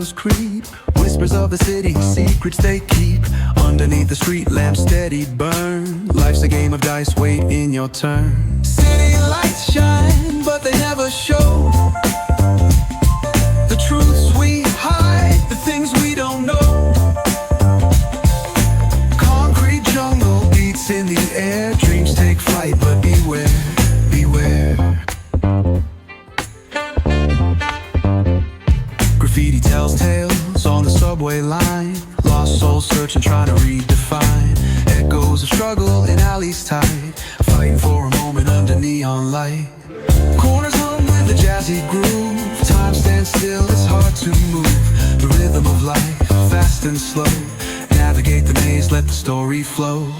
shadows creep, whispers of the city, secrets they keep. Underneath the street lamp steady burn. Life's a game of dice, wait in your turn. City lights shine, but they never show the truths we hide, the things we don't know. Concrete jungle beats in the air. Dreams take flight, but beware, beware. Graffiti tells tales on the subway line. Lost souls searching, trying to redefine. Echoes of struggle in alleys tight, fighting for a moment under neon light. Corners hum with a jazzy groove. Time stands still, it's hard to move. The rhythm of life, fast and slow. Navigate the maze, let the story flow.